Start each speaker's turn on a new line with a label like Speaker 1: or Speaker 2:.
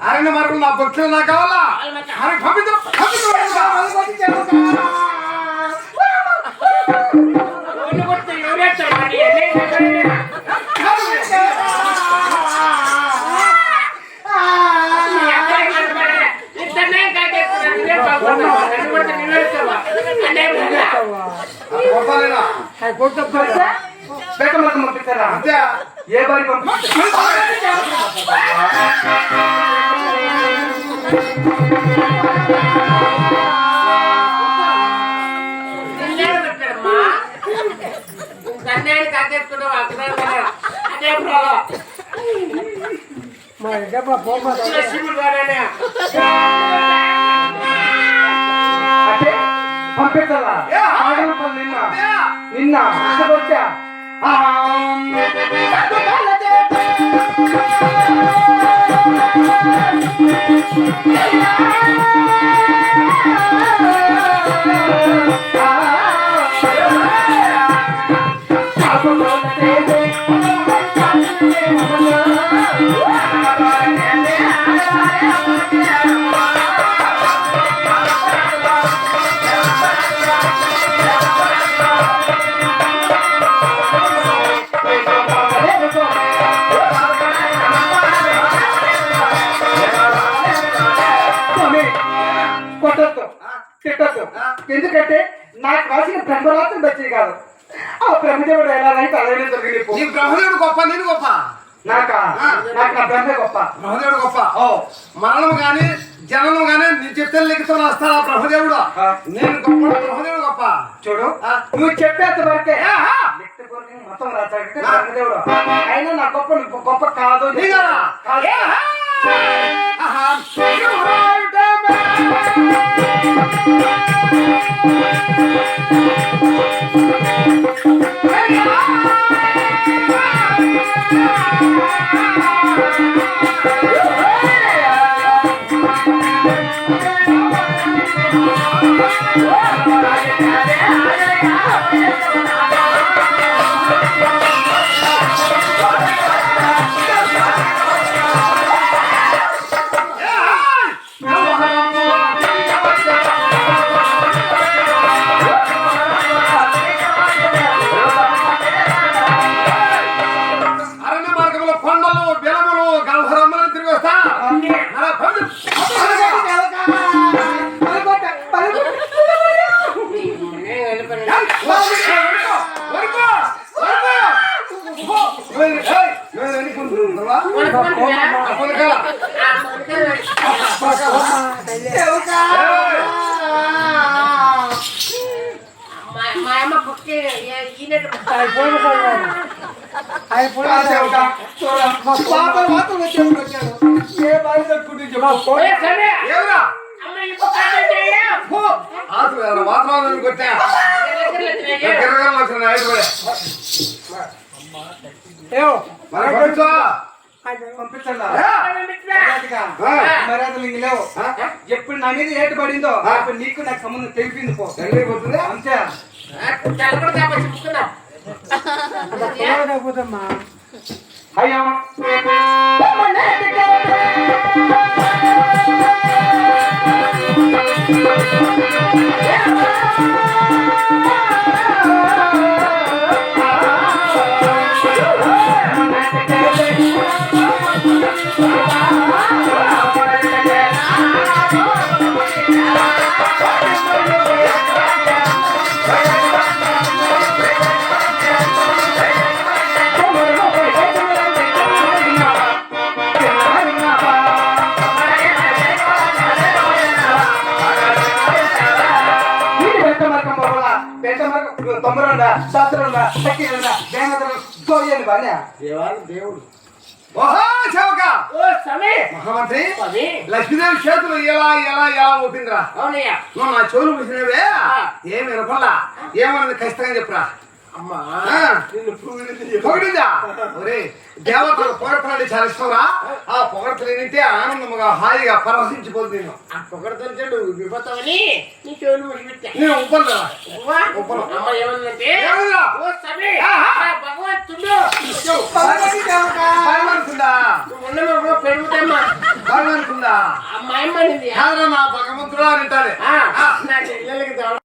Speaker 1: అరణ్య మార్గం నా భక్తులు నాకు కావాలా
Speaker 2: పంపిస్తారా ఏ బారి పంపిస్తారా నిన్న నిన్న వచ్చా ఎందుకంటే నాకు రాసిన బ్రహ్మరాత్రి వచ్చేది కాదు ఆ బ్రహ్మదేవుడు ఎలా అయితే అలానే జరిగింది
Speaker 1: బ్రహ్మదేవుడు గొప్ప నేను గొప్ప
Speaker 2: నాకు నా బ్రహ్మే గొప్ప
Speaker 1: బ్రహ్మదేవుడు గొప్ప మరణం గాని జననం గాని నేను చెప్తే లెక్కతో వస్తాను ఆ బ్రహ్మదేవుడు నేను గొప్ప బ్రహ్మదేవుడు గొప్ప
Speaker 2: చూడు నువ్వు చెప్పేంత వరకే మొత్తం రాచాడంటే బ్రహ్మదేవుడు అయినా నా గొప్ప గొప్ప కాదు ఎప్పుడు నా మీద ఏటు పడిందో అప్పుడు నీకు నాకు సంబంధం తెలిపింది పో అంతే అయ్యా దేవుడు మహామంత్రి లక్ష్మీదేవి చేతులు ఎలా ఎలా ఎలా ఊపిందిరా నువ్వు నా చెవులు పూసినవే ఏమి వినపల్లా ఏమన్నది ఖచ్చితంగా చెప్పురా అమ్మా పొగిడిందా ఒరే దేవతలు పొగడతలు చాలా ఇష్టంరా ఆ పొగడతలు ఏంటంటే ఆనందముగా హాయిగా పరవశించిపోతుంది నేను
Speaker 3: ఆ పొగడతలు చెడు విపోతామని నీ చెవులు ముడిపెట్టా
Speaker 1: నేను ఉప్పను
Speaker 3: అమ్మ ఏమన్నంటే భగవంతుడు
Speaker 1: భగవంతుడా
Speaker 3: పెరుగుతామ్మా
Speaker 2: ఉందా
Speaker 3: అమ్మాయి అమ్మనింది
Speaker 2: కాదురా నా భగవంతుడా అని అంటాడే
Speaker 3: నా చెల్లెలకి